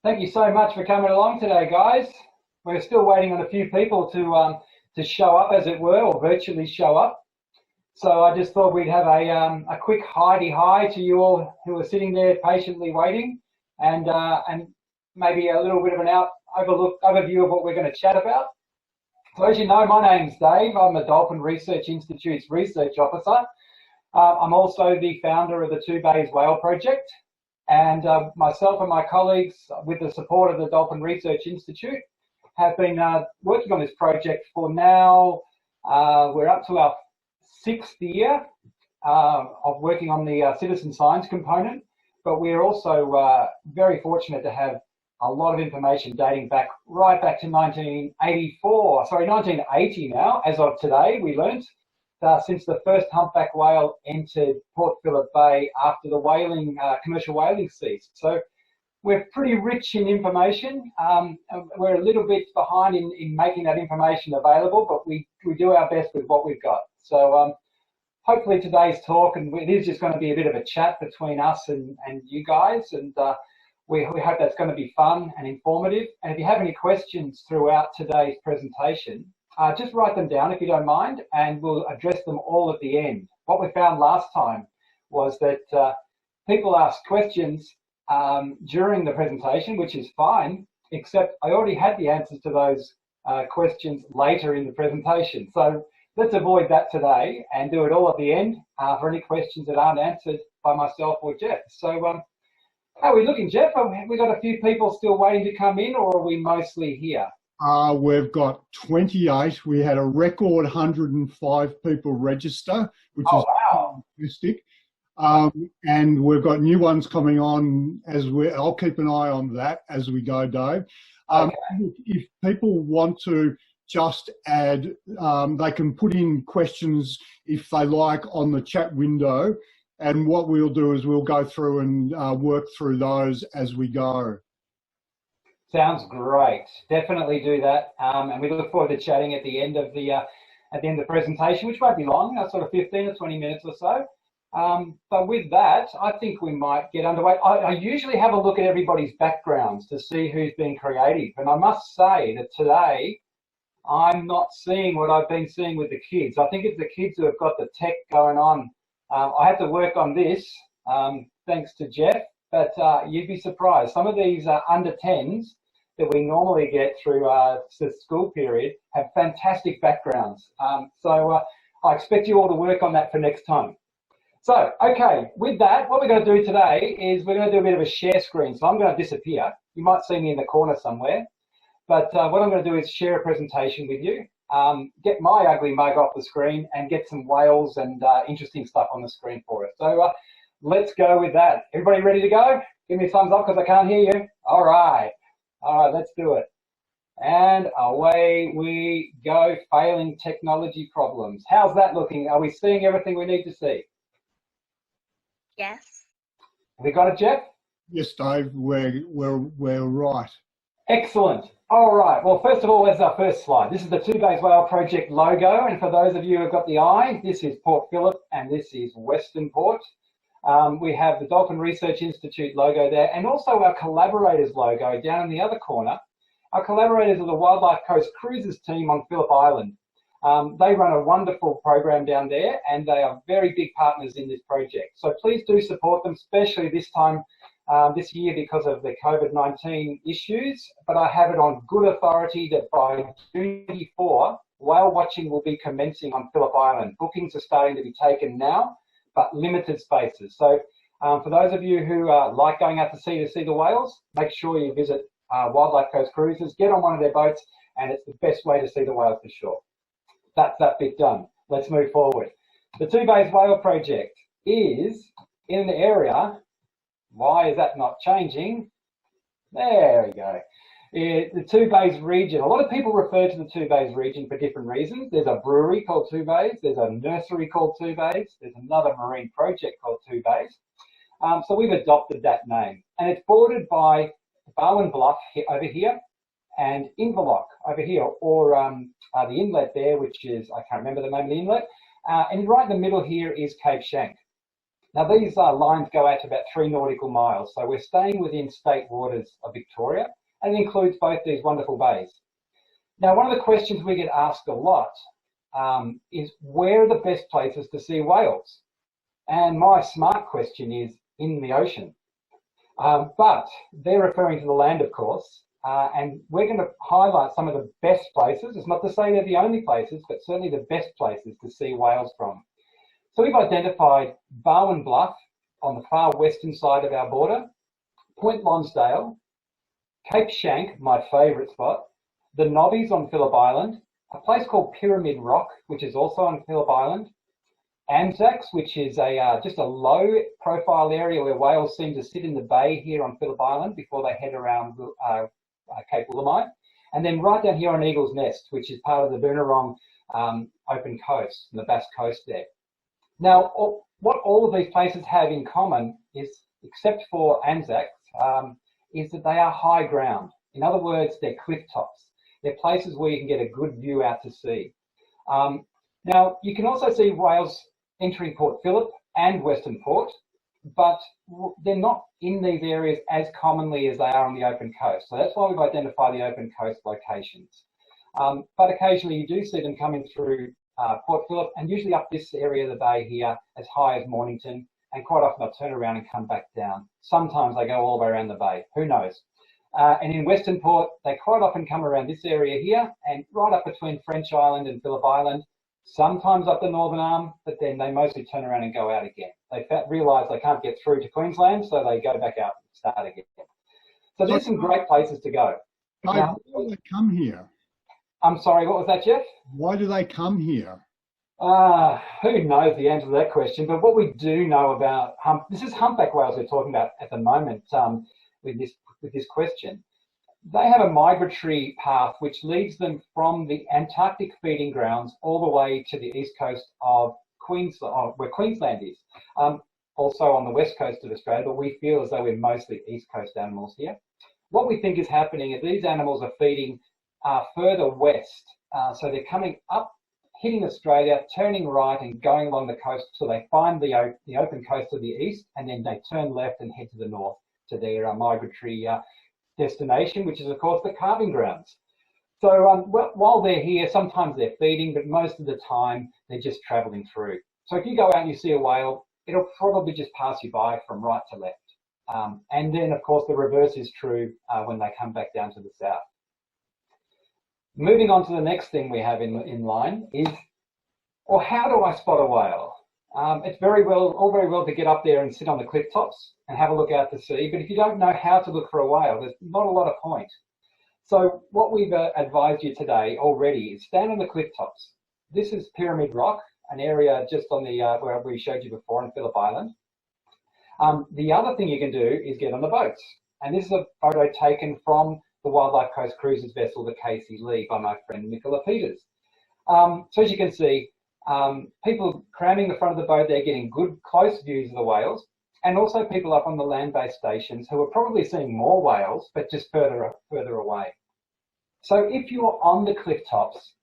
Thank you so much for coming along today, guys. We're still waiting on a few people to show up, as it were, or virtually show up. So I just thought we'd have a quick hi to you all who are sitting there patiently waiting, and maybe a little bit of an overview of what we're going to chat about. So as you know, my name's Dave. I'm the Dolphin Research Institute's Research Officer. I'm also the founder of the Two Bays Whale Project. And myself and my colleagues, with the support of the Dolphin Research Institute, have been working on this project for now. We're up to our 6th year of working on the citizen science component, but we're also very fortunate to have a lot of information dating right back to 1980 now, as of today, we learnt. Since the first humpback whale entered Port Phillip Bay after the commercial whaling ceased. So we're pretty rich in information. We're a little bit behind in making that information available, but we do our best with what we've got. So hopefully today's talk, and it is just going to be a bit of a chat between us and you guys, and we hope that's going to be fun and informative. And if you have any questions throughout today's presentation, just write them down if you don't mind, and we'll address them all at the end. What we found last time was that people asked questions during the presentation, which is fine, except I already had the answers to those questions later in the presentation. So let's avoid that today and do it all at the end for any questions that aren't answered by myself or Jeff. So how are we looking, Jeff? Have we got a few people still waiting to come in, or are we mostly here? We've got 28. We had a record 105 people register, which is fantastic. And we've got new ones coming on I'll keep an eye on that as we go, Dave. If people want to just add, they can put in questions if they like on the chat window. And what we'll do is we'll go through and work through those as we go. Sounds great. Definitely do that, and we look forward to chatting at the end of the presentation, which won't be long, sort of 15 or 20 minutes or so. But with that, I think we might get underway. I usually have a look at everybody's backgrounds to see who's been creative, and I must say that today I'm not seeing what I've been seeing with the kids. I think it's the kids who have got the tech going on. I had to work on this, thanks to Jeff, but you'd be surprised. Some of these under 10s that we normally get through the school period have fantastic backgrounds. So I expect you all to work on that for next time. So, okay, with that, what we're going to do today is we're going to do a bit of a share screen. So I'm going to disappear. You might see me in the corner somewhere. But what I'm going to do is share a presentation with you, get my ugly mug off the screen, and get some whales and interesting stuff on the screen for us. So let's go with that. Everybody ready to go? Give me a thumbs up because I can't hear you. All right, let's do it. And away we go, failing technology problems. How's that looking? Are we seeing everything we need to see? Yes. Have we got it, Jeff? Yes, Dave, we're right. Excellent. All right. Well, first of all, there's our first slide. This is the Two Bays Whale Project logo. And for those of you who've got the eye, this is Port Phillip and this is Western Port. We have the Dolphin Research Institute logo there, and also our collaborators logo down in the other corner. Our collaborators are the Wildlife Coast Cruises team on Phillip Island. They run a wonderful program down there, and they are very big partners in this project. So please do support them, especially this time this year because of the COVID-19 issues. But I have it on good authority that by June 24, whale watching will be commencing on Phillip Island. Bookings are starting to be taken now, but limited spaces. So for those of you who like going out to sea to see the whales, make sure you visit Wildlife Coast Cruises, get on one of their boats, and it's the best way to see the whales for sure. That's that bit done. Let's move forward. The Two Bays Whale Project is in the area. Why is that not changing? There we go. The Two Bays region. A lot of people refer to the Two Bays region for different reasons. There's a brewery called Two Bays. There's a nursery called Two Bays. There's another marine project called Two Bays. So we've adopted that name. And it's bordered by Barwon Bluff over here and Inverloch over here, or the inlet there, which is, I can't remember the name of the inlet. And right in the middle here is Cape Shank. Now these lines go out to about 3 nautical miles, so we're staying within state waters of Victoria, and it includes both these wonderful bays. Now one of the questions we get asked a lot is where are the best places to see whales? And my smart question is in the ocean. But they're referring to the land, of course, and we're going to highlight some of the best places. It's not to say they're the only places, but certainly the best places to see whales from. So we've identified Barwon Bluff on the far western side of our border, Point Lonsdale, Cape Shank, my favourite spot, the Nobbies on Phillip Island, a place called Pyramid Rock, which is also on Phillip Island, Anzacs, which is just a low-profile area where whales seem to sit in the bay here on Phillip Island before they head around Cape Willamette, and then right down here on Eagle's Nest, which is part of the Boonwurrung open coast, the Bass Coast there. Now, what all of these places have in common is, except for Anzacs, is that they are high ground. In other words, they're cliff tops. They're places where you can get a good view out to sea. Now, you can also see whales entering Port Phillip and Western Port, but they're not in these areas as commonly as they are on the open coast. So that's why we've identified the open coast locations. But occasionally you do see them coming through Port Phillip and usually up this area of the bay here as high as Mornington, and quite often they'll turn around and come back down. Sometimes they go all the way around the bay, who knows. And in Western Port, they quite often come around this area here and right up between French Island and Phillip Island, sometimes up the Northern Arm, but then they mostly turn around and go out again. They realise they can't get through to Queensland, so they go back out and start again. So there's some great places to go. Now, why do they come here? I'm sorry, what was that, Jeff? Why do they come here? Who knows the answer to that question, but what we do know about, this is humpback whales we're talking about at the moment with this question. They have a migratory path which leads them from the Antarctic feeding grounds all the way to the east coast of Queensland, where Queensland is. Also on the west coast of Australia, but we feel as though we're mostly east coast animals here. What we think is happening is these animals are feeding further west. So they're coming up, hitting Australia, turning right and going along the coast till they find the open coast to the east, and then they turn left and head to the north to their migratory destination, which is of course the calving grounds. So while they're here, sometimes they're feeding, but most of the time they're just traveling through. So if you go out and you see a whale, it'll probably just pass you by from right to left. And then of course the reverse is true when they come back down to the south. Moving on to the next thing we have in line is, well, how do I spot a whale? It's all very well to get up there and sit on the cliff tops and have a look out to sea, but if you don't know how to look for a whale, there's not a lot of point. So what we've advised you today already is stand on the cliff tops. This is Pyramid Rock, an area just on the where we showed you before on Phillip Island. The other thing you can do is get on the boats, and this is a photo taken from the Wildlife Coast Cruises vessel, the Casey Lee, by my friend Nicola Peters. So as you can see, people cramming the front of the boat, they're getting good close views of the whales, and also people up on the land-based stations who are probably seeing more whales, but just further away. So if you're on the cliff tops,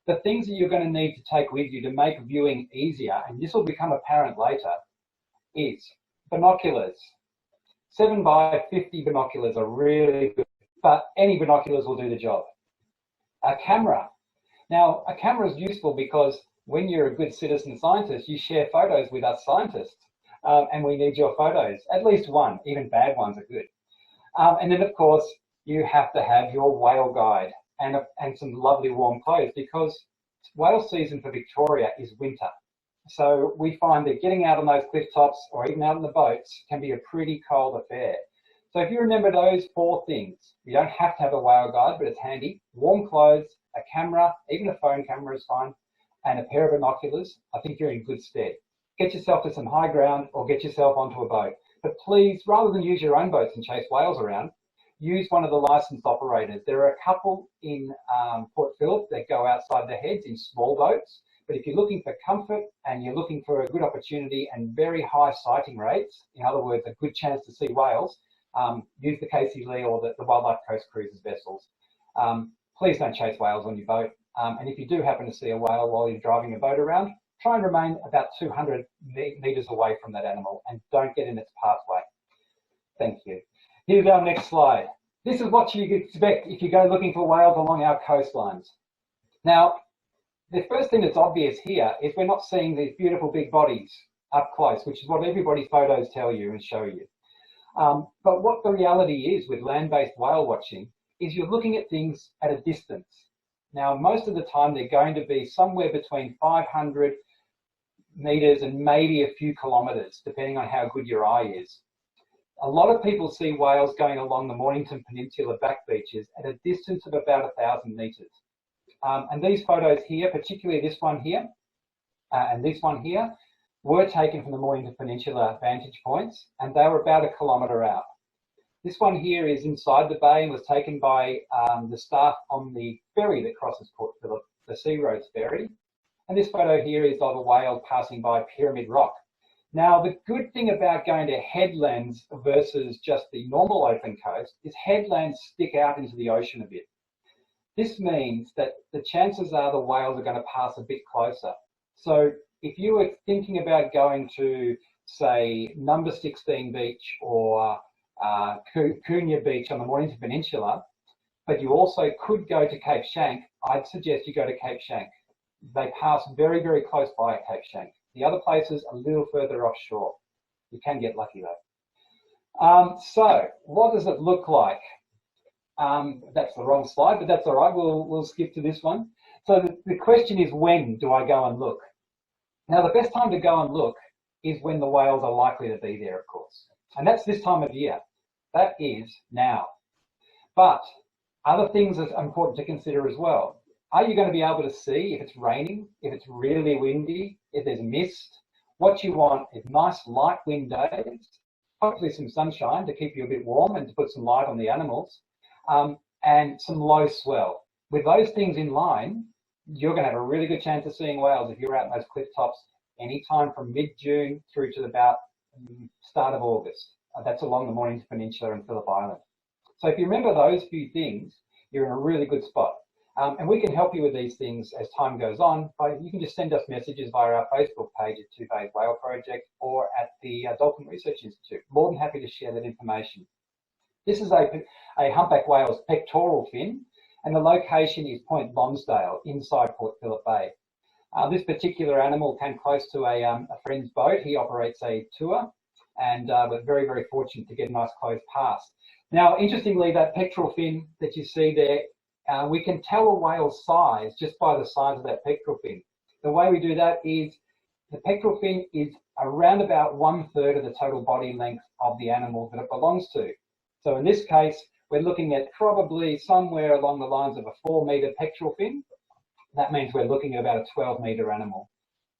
the things that you're going to need to take with you to make viewing easier, and this will become apparent later, is binoculars. 7x50 binoculars are really good, but any binoculars will do the job. A camera. Now, a camera is useful because when you're a good citizen scientist, you share photos with us scientists, and we need your photos. At least one, even bad ones are good. And then, of course, you have to have your whale guide and some lovely warm clothes, because whale season for Victoria is winter. So we find that getting out on those cliff tops or even out on the boats can be a pretty cold affair. So if you remember those 4 things, you don't have to have a whale guide, but it's handy. Warm clothes, a camera, even a phone camera is fine, and a pair of binoculars. I think you're in good stead. Get yourself to some high ground or get yourself onto a boat. But please, rather than use your own boats and chase whales around, use one of the licensed operators. There are a couple in Port Phillip that go outside the heads in small boats. But if you're looking for comfort and you're looking for a good opportunity and very high sighting rates, in other words, a good chance to see whales, use the Casey Lee or the Wildlife Coast Cruises vessels. Please don't chase whales on your boat. And if you do happen to see a whale while you're driving a boat around, try and remain about 200 meters away from that animal and don't get in its pathway. Thank you. Here's our next slide. This is what you expect if you go looking for whales along our coastlines. Now, the first thing that's obvious here is we're not seeing these beautiful big bodies up close, which is what everybody's photos tell you and show you. But what the reality is with land-based whale watching is you're looking at things at a distance. Now, most of the time they're going to be somewhere between 500 meters and maybe a few kilometers, depending on how good your eye is. A lot of people see whales going along the Mornington Peninsula back beaches at a distance of about 1,000 meters. And these photos here, particularly this one here and this one here, were taken from the Mornington Peninsula vantage points, and they were about 1 kilometre out. This one here is inside the bay and was taken by the staff on the ferry that crosses Port Phillip, the Sea Roads ferry. And this photo here is of a whale passing by Pyramid Rock. Now, the good thing about going to headlands versus just the normal open coast is headlands stick out into the ocean a bit. This means that the chances are the whales are going to pass a bit closer. So if you were thinking about going to, say, number 16 beach or Cunha Beach on the Mornington Peninsula, but you also could go to Cape Schanck, I'd suggest you go to Cape Schanck. They pass very, very close by Cape Schanck. The other places a little further offshore. You can get lucky though. So what does it look like? That's the wrong slide, but that's all right. We'll skip to this one. So the question is, when do I go and look? Now, the best time to go and look is when the whales are likely to be there, of course. And that's this time of year. That is now. But other things are important to consider as well. Are you going to be able to see if it's raining, if it's really windy, if there's mist? What you want is nice light wind days, hopefully some sunshine to keep you a bit warm and to put some light on the animals, and some low swell. With those things in line, you're going to have a really good chance of seeing whales if you're out in those cliff tops anytime from mid-June through to about start of August. That's along the Mornington Peninsula and Phillip Island. So if you remember those few things, you're in a really good spot. And we can help you with these things as time goes on. You can just send us messages via our Facebook page at 2 Bays Whale Project or at the Dolphin Research Institute. More than happy to share that information. This is a humpback whale's pectoral fin, and the location is Point Lonsdale inside Port Phillip Bay. This particular animal came close to a friend's boat. He operates a tour, and we're very, very fortunate to get a nice close pass. Now, interestingly, that pectoral fin that you see there, we can tell a whale's size just by the size of that pectoral fin. The way we do that is the pectoral fin is around about 1/3 of the total body length of the animal that it belongs to. So in this case, we're looking at probably somewhere along the lines of a 4-metre pectoral fin. That means we're looking at about a 12-metre animal.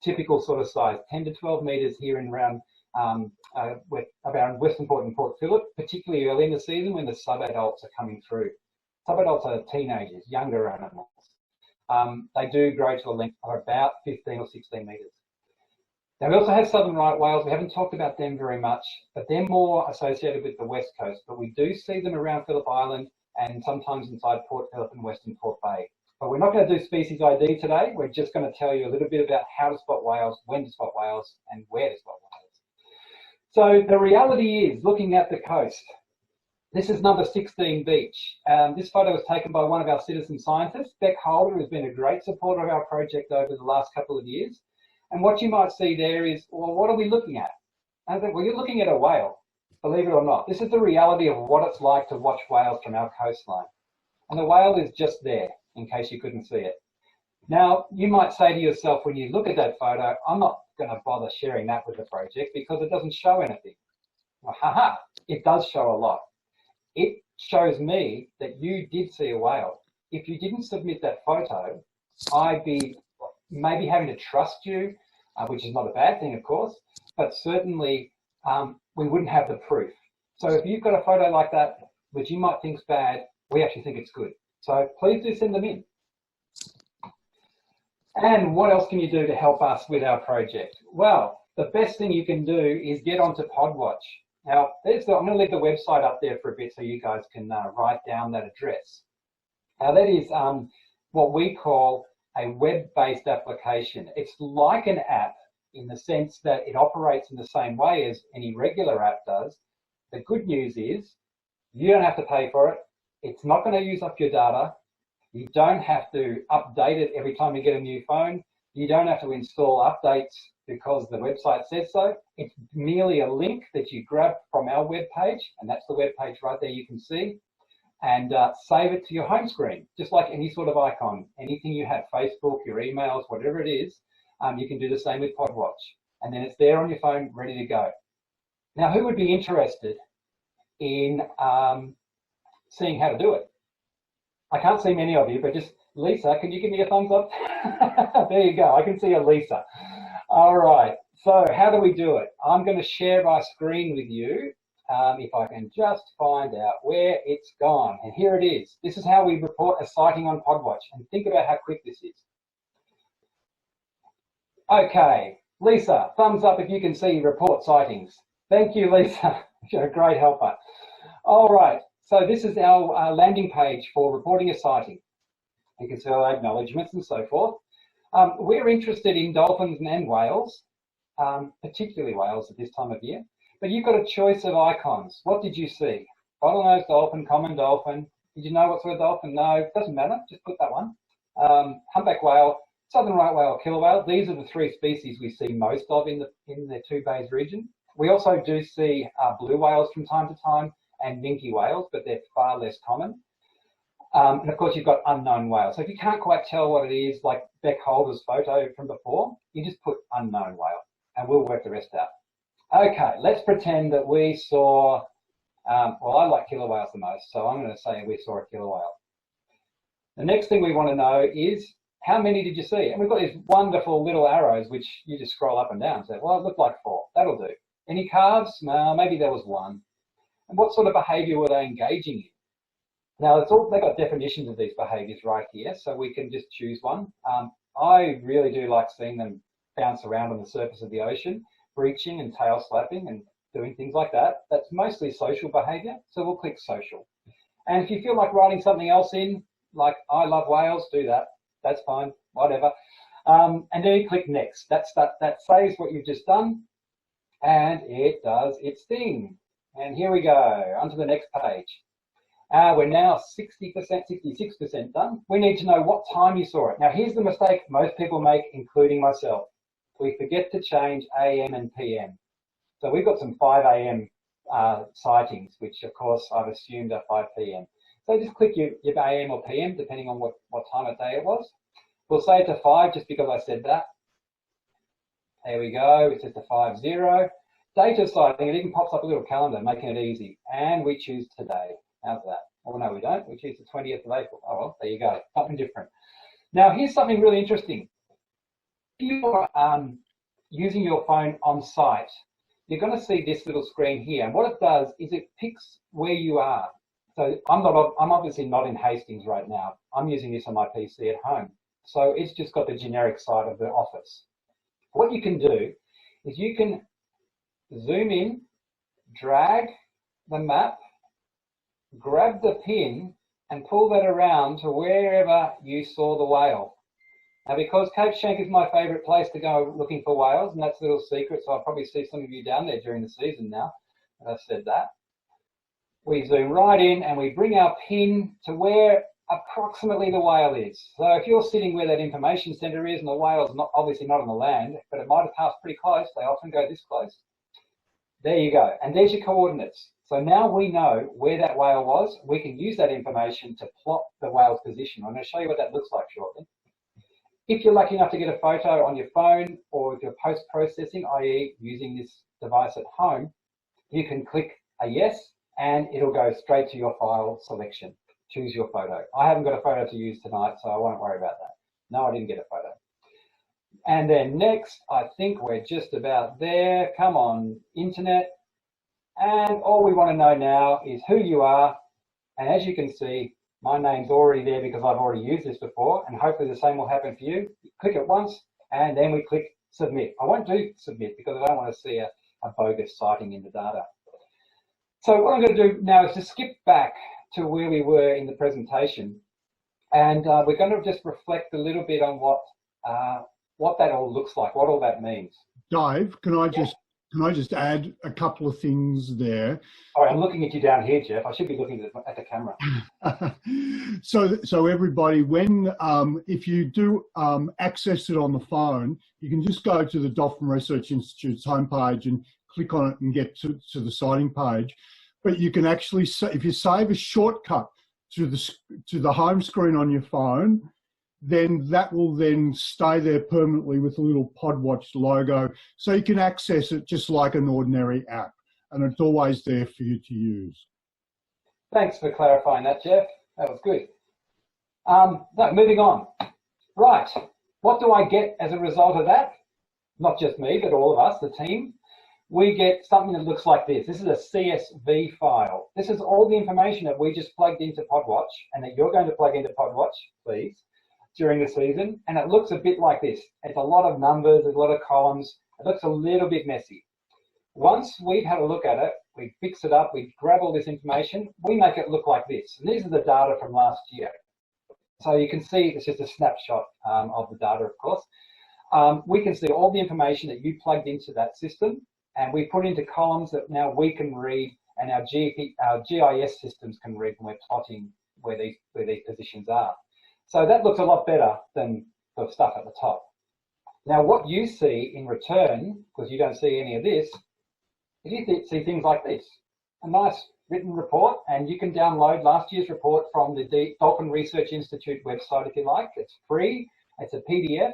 Typical sort of size, 10 to 12 metres here and around Western Port and Port Phillip, particularly early in the season when the sub-adults are coming through. Sub-adults are teenagers, younger animals. They do grow to a length of about 15 or 16 metres. Now, we also have southern right whales. We haven't talked about them very much, but they're more associated with the west coast. But we do see them around Phillip Island and sometimes inside Port Phillip and Western Port Bay. But we're not going to do species ID today. We're just going to tell you a little bit about how to spot whales, when to spot whales, and where to spot whales. So the reality is, looking at the coast, this is number 16 beach. This photo was taken by one of our citizen scientists, Beck Holder, who's been a great supporter of our project over the last couple of years. And what you might see there is, well, what are we looking at? And I think, well, you're looking at a whale, believe it or not. This is the reality of what it's like to watch whales from our coastline. And the whale is just there, in case you couldn't see it. Now, you might say to yourself when you look at that photo, I'm not going to bother sharing that with the project because it doesn't show anything. Well, haha, it does show a lot. It shows me that you did see a whale. If you didn't submit that photo, I'd be maybe having to trust you, which is not a bad thing, of course, but certainly we wouldn't have the proof. So if you've got a photo like that, which you might think is bad, we actually think it's good. So please do send them in. And what else can you do to help us with our project? Well, the best thing you can do is get onto PodWatch. Now, I'm going to leave the website up there for a bit so you guys can write down that address. Now, that is what we call a web-based application. It's like an app in the sense that it operates in the same way as any regular app does. The good news is you don't have to pay for it. It's not going to use up your data. You don't have to update it every time you get a new phone. You don't have to install updates because the website says so. It's merely a link that you grab from our web page, and that's the web page right there you can see, and save it to your home screen, just like any sort of icon. Anything you have, Facebook, your emails, whatever it is, you can do the same with PodWatch. And then it's there on your phone, ready to go. Now, who would be interested in seeing how to do it? I can't see many of you, but just Lisa, can you give me a thumbs up? There you go, I can see a Lisa. All right, so how do we do it? I'm going to share my screen with you, if I can just find out where it's gone. And here it is. This is how we report a sighting on PodWatch. And think about how quick this is. Okay, Lisa, thumbs up if you can see report sightings. Thank you, Lisa. You're a great helper. All right, so this is our landing page for reporting a sighting. You can see our acknowledgements and so forth. We're interested in dolphins and whales, particularly whales at this time of year. But you've got a choice of icons. What did you see? Bottlenose dolphin, common dolphin. Did you know what sort of dolphin? No, doesn't matter. Just put that one. Humpback whale, southern right whale, killer whale. These are the three species we see most of in the Two Bays region. We also do see blue whales from time to time and minke whales, but they're far less common. And of course, you've got unknown whales. So if you can't quite tell what it is, like Beck Holder's photo from before, you just put unknown whale, and we'll work the rest out. Okay, let's pretend that we saw, well, I like killer whales the most, so I'm going to say we saw a killer whale. The next thing we want to know is, how many did you see? And we've got these wonderful little arrows, which you just scroll up and down and say, well, it looked like 4. That'll do. Any calves? No, maybe there was 1. And what sort of behavior were they engaging in? Now, they've got definitions of these behaviors right here, so we can just choose one. I really do like seeing them bounce around on the surface of the ocean, breaching and tail slapping and doing things like that. That's mostly social behavior, so we'll click social. And if you feel like writing something else in, like I love whales, do that. That's fine, whatever. And then you click next. That saves what you've just done, and it does its thing. And here we go, onto the next page. We're now 60%, 66% done. We need to know what time you saw it. Now, here's the mistake most people make, including myself. We forget to change AM and PM. So we've got some 5 AM sightings, which of course I've assumed are 5 PM. So just click your AM or PM, depending on what time of day it was. We'll say it to 5 just because I said that. There we go, it says to 50. Date of sighting, it even pops up a little calendar, making it easy. And we choose today. How's that? Oh, no, we don't. We choose the 20th of April. Oh, well, there you go. Something different. Now, here's something really interesting. If you're using your phone on site, you're going to see this little screen here. And what it does is it picks where you are. So I'm obviously not in Hastings right now. I'm using this on my PC at home. So it's just got the generic side of the office. What you can do is you can zoom in, drag the map, grab the pin and pull that around to wherever you saw the whale. Now, because Cape Schanck is my favourite place to go looking for whales, and that's a little secret, so I'll probably see some of you down there during the season now, that I've said that. We zoom right in and we bring our pin to where approximately the whale is. So if you're sitting where that information centre is and the whale's obviously not on the land, but it might have passed pretty close, they often go this close. There you go, and there's your coordinates. So now we know where that whale was. We can use that information to plot the whale's position. I'm going to show you what that looks like shortly. If you're lucky enough to get a photo on your phone, or if you're post-processing, i.e. using this device at home, you can click a yes, and it'll go straight to your file selection. Choose your photo. I haven't got a photo to use tonight, so I won't worry about that. No, I didn't get a photo. And then next, I think we're just about there. Come on, internet. And all we want to know now is who you are. And as you can see, my name's already there because I've already used this before, and hopefully the same will happen for you. Click it once, and then we click submit. I won't do submit because I don't want to see a bogus sighting in the data. So what I'm going to do now is to skip back to where we were in the presentation And we're going to just reflect a little bit on what that all looks like, what all that means. Dave, can I just add a couple of things there? Sorry, I'm looking at you down here, Jeff. I should be looking at the camera. So everybody, when if you do access it on the phone, you can just go to the Dolphin Research Institute's homepage and click on it and get to the sighting page. But you can actually, if you save a shortcut to the home screen on your phone, then that will then stay there permanently with a little PodWatch logo, so you can access it just like an ordinary app, and it's always there for you to use. Thanks for clarifying that, Jeff. That was good. Moving on. Right, what do I get as a result of that? Not just me, but all of us, the team. We get something that looks like this. This is a CSV file. This is all the information that we just plugged into PodWatch and that you're going to plug into PodWatch, please, during the season. And it looks a bit like this. It's a lot of numbers, there's a lot of columns. It looks a little bit messy. Once we've had a look at it, we fix it up, we grab all this information, we make it look like this. And these are the data from last year. So you can see it's just a snapshot of the data, of course. We can see all the information that you plugged into that system, and we put into columns that now we can read, and our GIS systems can read when we're plotting where these positions are. So that looks a lot better than the stuff at the top. Now what you see in return, because you don't see any of this, is you see things like this. A nice written report, and you can download last year's report from the Dolphin Research Institute website if you like. It's free, it's a PDF.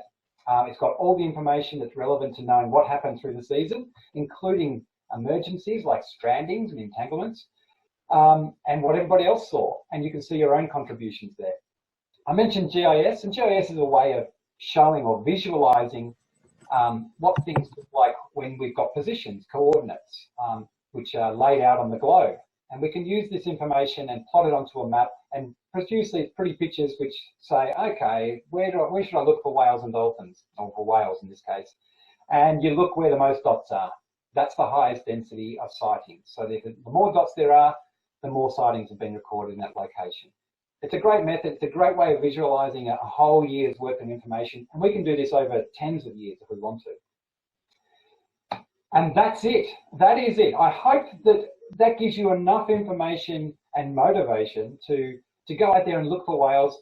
It's got all the information that's relevant to knowing what happened through the season, including emergencies like strandings and entanglements, and what everybody else saw. And you can see your own contributions there. I mentioned GIS, and GIS is a way of showing or visualizing what things look like when we've got positions, coordinates, which are laid out on the globe. And we can use this information and plot it onto a map and produce these pretty pictures which say, okay, where should I look for whales and dolphins, or for whales in this case? And you look where the most dots are. That's the highest density of sightings. So the more dots there are, the more sightings have been recorded in that location. It's a great method. It's a great way of visualizing a whole year's worth of information. And we can do this over tens of years if we want to. And that's it. That is it. I hope that gives you enough information and motivation to go out there and look for whales,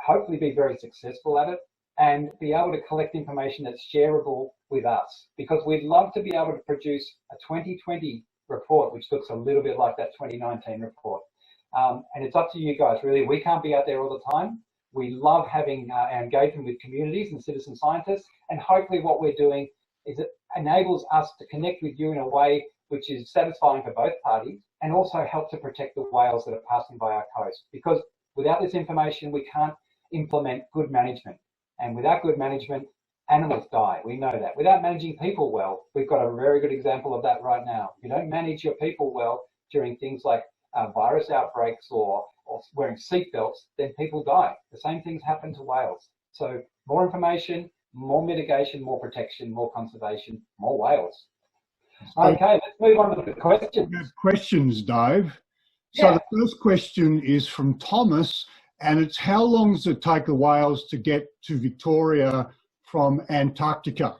hopefully be very successful at it, and be able to collect information that's shareable with us. Because we'd love to be able to produce a 2020 report, which looks a little bit like that 2019 report. And it's up to you guys, really. We can't be out there all the time. We love having our engagement with communities and citizen scientists, and hopefully what we're doing is it enables us to connect with you in a way which is satisfying for both parties, and also help to protect the whales that are passing by our coast. Because without this information, we can't implement good management. And without good management, animals die. We know that. Without managing people well, we've got a very good example of that right now. If you don't manage your people well during things like virus outbreaks or wearing seatbelts, then people die. The same things happen to whales. So more information, more mitigation, more protection, more conservation, more whales. Okay, let's move on to the questions. We have questions, Dave. Yeah. So the first question is from Thomas, and it's how long does it take the whales to get to Victoria from Antarctica?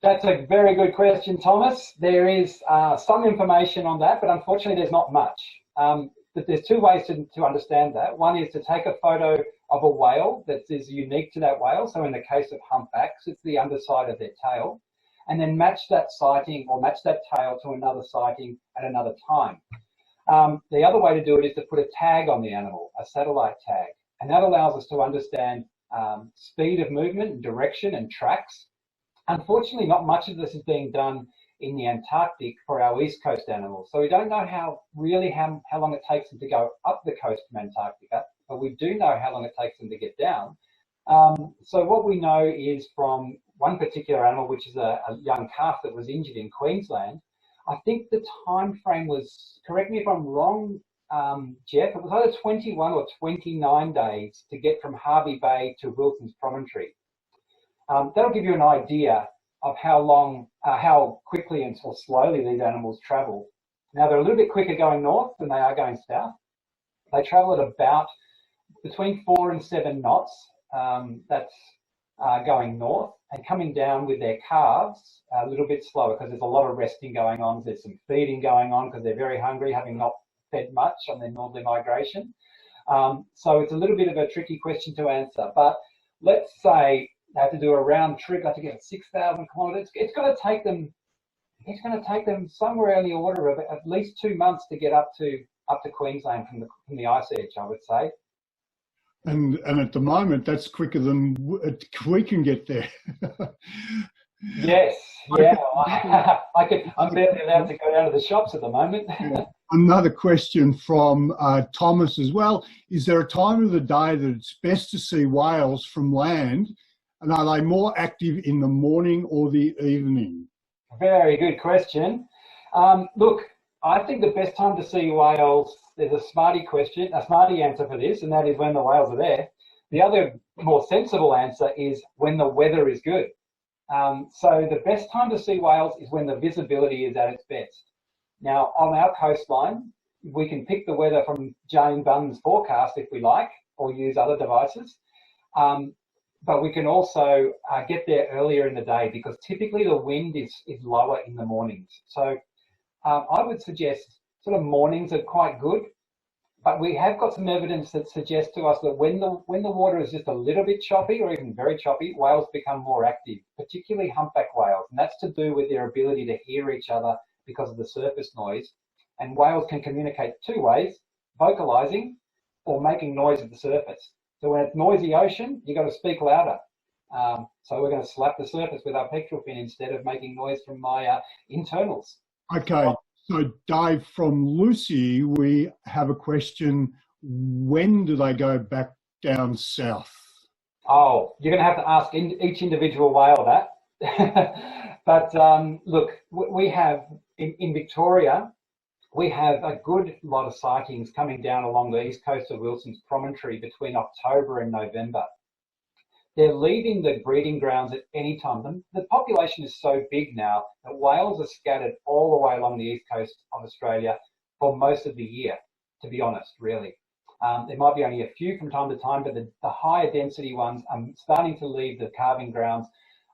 That's a very good question, Thomas. There is some information on that, but unfortunately there's not much. But there's two ways to understand that. One is to take a photo of a whale that is unique to that whale. So in the case of humpbacks, it's the underside of their tail. And then match that sighting or match that tail to another sighting at another time. The other way to do it is to put a tag on the animal, a satellite tag. And that allows us to understand speed of movement and direction and tracks. Unfortunately, not much of this is being done in the Antarctic for our East Coast animals. So we don't know how long it takes them to go up the coast from Antarctica, but we do know how long it takes them to get down. So what we know is from one particular animal, which is a young calf that was injured in Queensland, I think the time frame was, correct me if I'm wrong, Jeff, it was either 21 or 29 days to get from Harvey Bay to Wilson's Promontory. That'll give you an idea of how quickly and or slowly these animals travel. Now, they're a little bit quicker going north than they are going south. They travel at about between 4 and 7 knots. That's going north, and coming down with their calves a little bit slower because there's a lot of resting going on. There's some feeding going on because they're very hungry, having not fed much on their northerly migration. So it's a little bit of a tricky question to answer, but let's say they have to do a round trip, they have to get 6,000 kilometres. It's going to take them somewhere in the order of at least 2 months to get up to Queensland from the ice edge, I would say. And at the moment, that's quicker than we can get there. Yes, yeah. I'm barely allowed to go down to the shops at the moment. Another question from Thomas as well. Is there a time of the day that it's best to see whales from land? And are they more active in the morning or the evening? Very good question. Look, I think the best time to see whales, there's a smarty answer for this, and that is when the whales are there. The other more sensible answer is when the weather is good. So the best time to see whales is when the visibility is at its best. Now, on our coastline, we can pick the weather from Jane Bunn's forecast if we like, or use other devices. But we can also get there earlier in the day because typically the wind is lower in the mornings. So I would suggest sort of mornings are quite good, but we have got some evidence that suggests to us that when the water is just a little bit choppy or even very choppy, whales become more active, particularly humpback whales. And that's to do with their ability to hear each other because of the surface noise. And whales can communicate 2 ways, vocalizing or making noise at the surface. So when it's noisy ocean, you've got to speak louder. So we're going to slap the surface with our pectoral fin instead of making noise from my internals. Okay, so Dave, from Lucy, we have a question. When do they go back down south? Oh, you're going to have to ask each individual whale that. But look, we have, in Victoria, we have a good lot of sightings coming down along the east coast of Wilson's Promontory between October and November. They're leaving the breeding grounds at any time. The population is so big now that whales are scattered all the way along the east coast of Australia for most of the year, to be honest, really. There might be only a few from time to time, but the higher density ones are starting to leave the calving grounds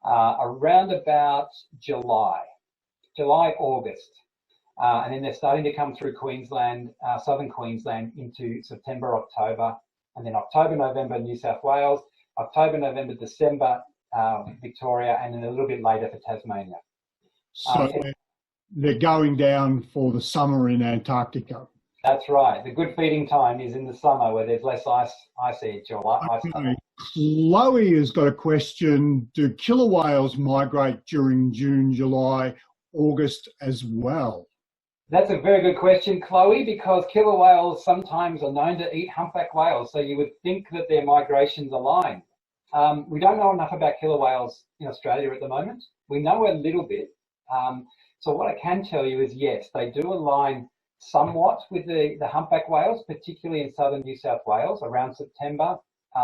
around about July, August. And then they're starting to come through Queensland, southern Queensland into September, October, and then October, November, New South Wales, October, November, December, Victoria, and then a little bit later for Tasmania. So they're going down for the summer in Antarctica. That's right. The good feeding time is in the summer where there's less ice edge or ice cover. Chloe has got a question. Do killer whales migrate during June, July, August as well? That's a very good question, Chloe, because killer whales sometimes are known to eat humpback whales, so you would think that their migrations align. We don't know enough about killer whales in Australia at the moment. We know a little bit. So what I can tell you is, yes, they do align somewhat with the humpback whales, particularly in southern New South Wales. Around September,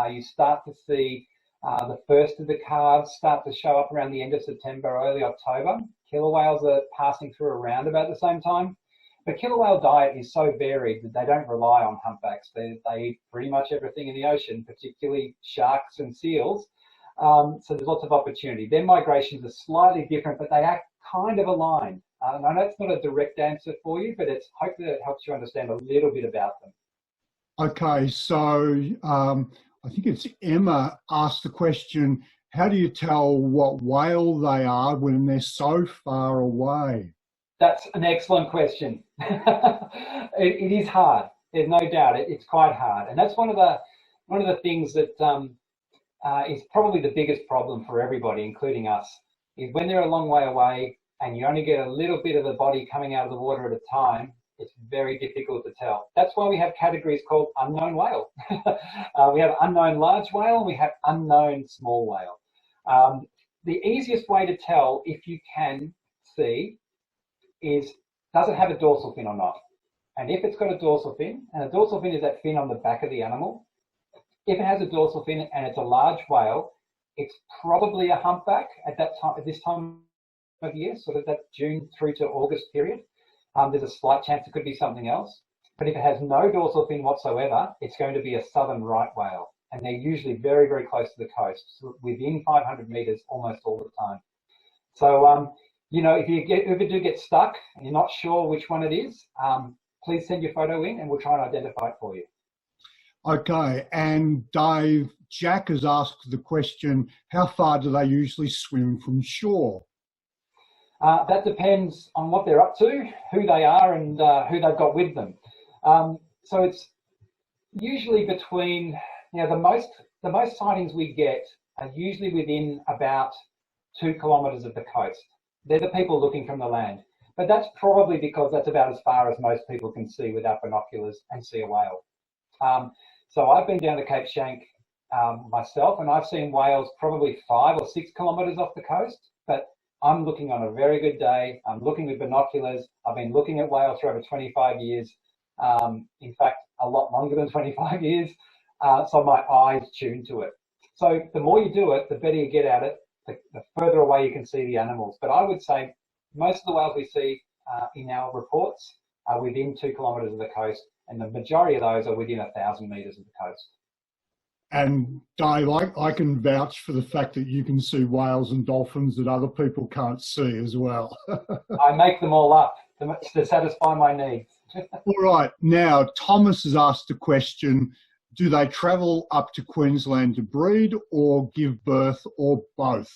you start to see the first of the calves start to show up around the end of September, early October. Killer whales are passing through around about the same time. But killer whale diet is so varied that they don't rely on humpbacks. They eat pretty much everything in the ocean, particularly sharks and seals. So there's lots of opportunity. Their migrations are slightly different, but they act kind of aligned. I know it's not a direct answer for you, but hopefully it helps you understand a little bit about them. Okay, so I think it's Emma asked the question, how do you tell what whale they are when they're so far away? That's an excellent question. It is hard. There's no doubt. It's quite hard, and that's one of the things that is probably the biggest problem for everybody, including us, is when they're a long way away and you only get a little bit of the body coming out of the water at a time. It's very difficult to tell. That's why we have categories called unknown whale. We have unknown large whale and we have unknown small whale. The easiest way to tell, if you can see, is does it have a dorsal fin or not? And if it's got a dorsal fin, and a dorsal fin is that fin on the back of the animal, if it has a dorsal fin and it's a large whale, it's probably a humpback at this time of year, sort of that June through to August period. There's a slight chance it could be something else. But if it has no dorsal fin whatsoever, it's going to be a southern right whale. And they're usually very, very close to the coast, so within 500 meters almost all the time. So, you know, if you ever do get stuck and you're not sure which one it is, please send your photo in and we'll try and identify it for you. Okay, and Dave, Jack has asked the question, how far do they usually swim from shore? That depends on what they're up to, who they are, and who they've got with them. So it's usually between, you know, the most sightings we get are usually within about 2 kilometres of the coast. They're the people looking from the land. But that's probably because that's about as far as most people can see without binoculars and see a whale. So I've been down to Cape Schanck myself, and I've seen whales probably 5 or 6 kilometres off the coast, but I'm looking on a very good day. I'm looking with binoculars. I've been looking at whales for over 25 years. In fact, a lot longer than 25 years. So my eyes tune to it. So the more you do it, the better you get at it, the further away you can see the animals. But I would say most of the whales we see in our reports are within 2 kilometres of the coast, and the majority of those are within 1,000 metres of the coast. And Dave, I can vouch for the fact that you can see whales and dolphins that other people can't see as well. I make them all up to satisfy my needs. All right, now Thomas has asked a question, do they travel up to Queensland to breed or give birth or both?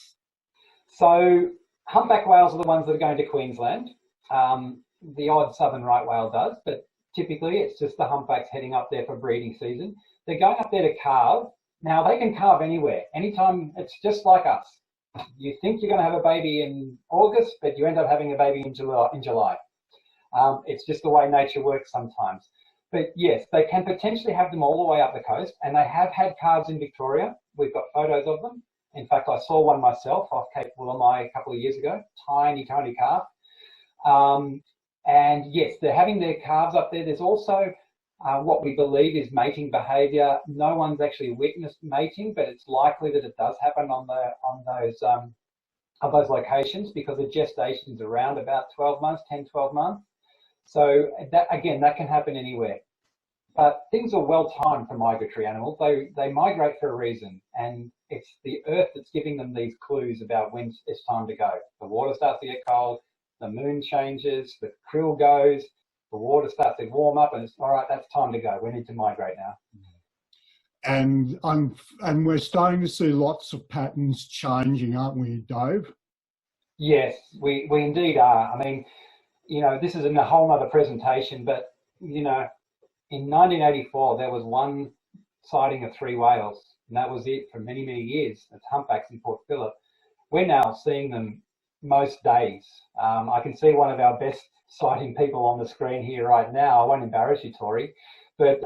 So humpback whales are the ones that are going to Queensland. The odd southern right whale does, but typically it's just the humpbacks heading up there for breeding season. They're going up there to calve. Now they can calve anywhere, anytime. It's just like us. You think you're going to have a baby in August, but you end up having a baby in July. It's just the way nature works sometimes. But yes, they can potentially have them all the way up the coast, and they have had calves in Victoria. We've got photos of them. In fact, I saw one myself off Cape Woolamai a couple of years ago, tiny, tiny calf. And yes, they're having their calves up there. There's also what we believe is mating behaviour. No one's actually witnessed mating, but it's likely that it does happen on those locations because the gestation's around about 12 months, 10, 12 months. So that, again, that can happen anywhere. But things are well timed for migratory animals. They migrate for a reason, and it's the earth that's giving them these clues about when it's time to go. The water starts to get cold, the moon changes, the krill goes, the water starts to warm up, and it's all right, that's time to go. We need to migrate now. And we're starting to see lots of patterns changing, aren't we, Dave? Yes, we indeed are. I mean, you know, this is in a whole other presentation, but, you know, in 1984, there was one sighting of 3 whales, and that was it for many, many years. It's humpbacks in Port Phillip. We're now seeing them most days. I can see one of our best sighting people on the screen here right now. I won't embarrass you, Tori, but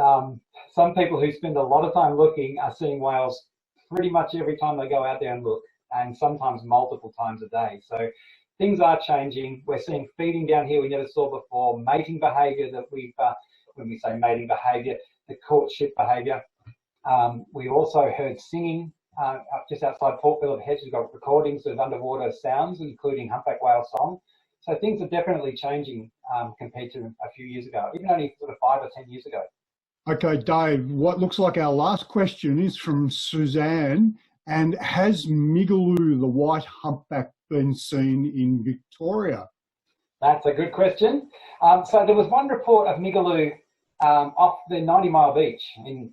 some people who spend a lot of time looking are seeing whales pretty much every time they go out there and look, and sometimes multiple times a day. So things are changing. We're seeing feeding down here we never saw before, mating behaviour that we've, when we say mating behaviour, the courtship behaviour. We also heard singing just outside Port Phillip Heads. We've got recordings of underwater sounds, including humpback whale song. So things are definitely changing compared to a few years ago, even only sort of 5 or 10 years ago. Okay, Dave, what looks like our last question is from Suzanne. And has Migaloo, the white humpback, been seen in Victoria? That's a good question. So there was one report of Migaloo off the 90 Mile Beach in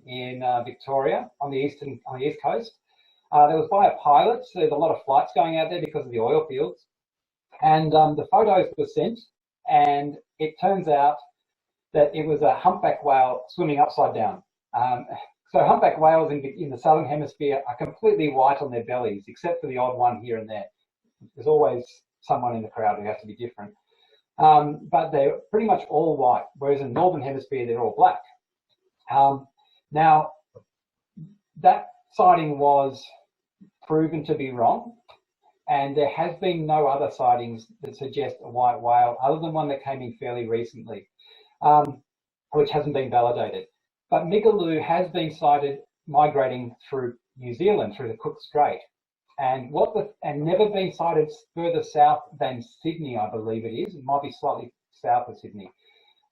Victoria on the east coast. There was by a pilot, so there's a lot of flights going out there because of the oil fields. And the photos were sent, and it turns out that it was a humpback whale swimming upside down. So humpback whales in the southern hemisphere are completely white on their bellies, except for the odd one here and there. There's always someone in the crowd who has to be different. But they're pretty much all white, whereas in the northern hemisphere, they're all black. Now, that sighting was proven to be wrong, and there has been no other sightings that suggest a white whale other than one that came in fairly recently, which hasn't been validated. But Migaloo has been sighted migrating through New Zealand, through the Cook Strait, and never been sighted further south than Sydney, I believe it is. It might be slightly south of Sydney.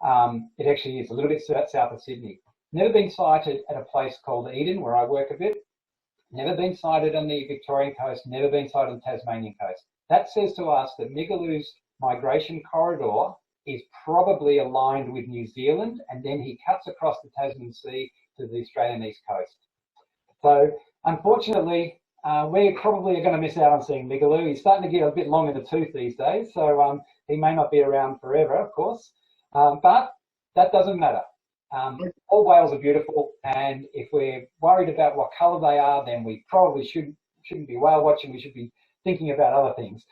It actually is a little bit south of Sydney. Never been sighted at a place called Eden, where I work a bit. Never been sighted on the Victorian coast, never been sighted on the Tasmanian coast. That says to us that Migaloo's migration corridor is probably aligned with New Zealand, and then he cuts across the Tasman Sea to the Australian east coast. So unfortunately, we probably are going to miss out on seeing Migaloo. He's starting to get a bit long in the tooth these days, so he may not be around forever, of course, but that doesn't matter. All whales are beautiful, and if we're worried about what colour they are, then we probably shouldn't be whale watching. We should be thinking about other things.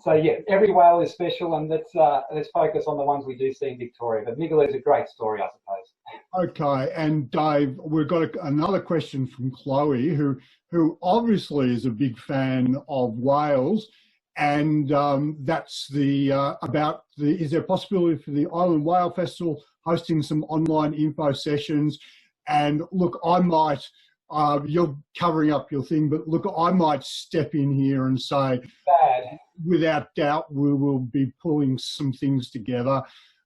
So yeah, every whale is special, and let's focus on the ones we do see in Victoria. But Migaloo is a great story, I suppose. Okay, and Dave, we've got another question from Chloe, who obviously is a big fan of whales, and that's about is there a possibility for the Island Whale Festival hosting some online info sessions? And look, I might. You're covering up your thing, but look, I might step in here and say, without doubt, we will be pulling some things together.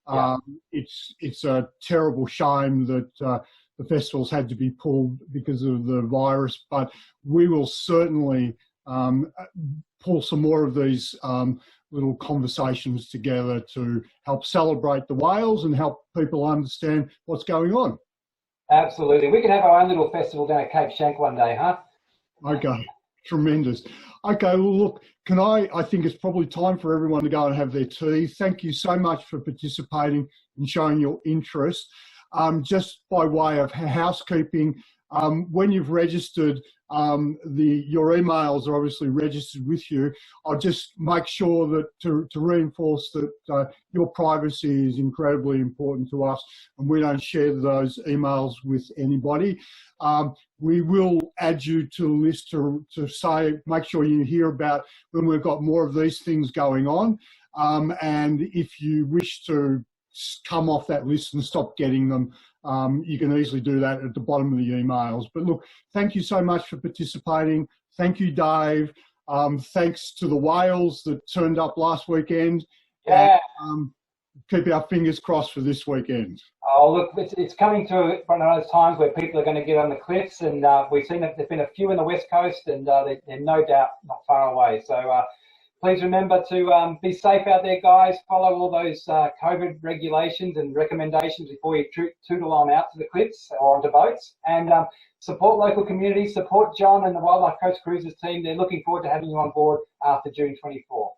Yeah. It's a terrible shame that the festivals had to be pulled because of the virus, but we will certainly pull some more of these little conversations together to help celebrate the whales and help people understand what's going on. Absolutely. We could have our own little festival down at Cape Shank one day, huh? Okay. Tremendous. Okay, well, look, I think it's probably time for everyone to go and have their tea. Thank you so much for participating and showing your interest. Just by way of housekeeping, when you've registered, your emails are obviously registered with you. I'll just make sure that to reinforce that your privacy is incredibly important to us, and we don't share those emails with anybody. We will add you to a list to say, make sure you hear about when we've got more of these things going on. And if you wish to come off that list and stop getting them, you can easily do that at the bottom of the emails. But look, thank you so much for participating. Thank you, Dave. Thanks to the whales that turned up last weekend. Yeah. And, keep our fingers crossed for this weekend. Oh, look, it's coming to one of those times where people are going to get on the cliffs, and we've seen that there's been a few in the West Coast, and they're no doubt not far away. So please remember to be safe out there, guys. Follow all those COVID regulations and recommendations before you tootle on out to the cliffs or onto boats. And support local communities, support John and the Wildlife Coast Cruises team. They're looking forward to having you on board after June 24.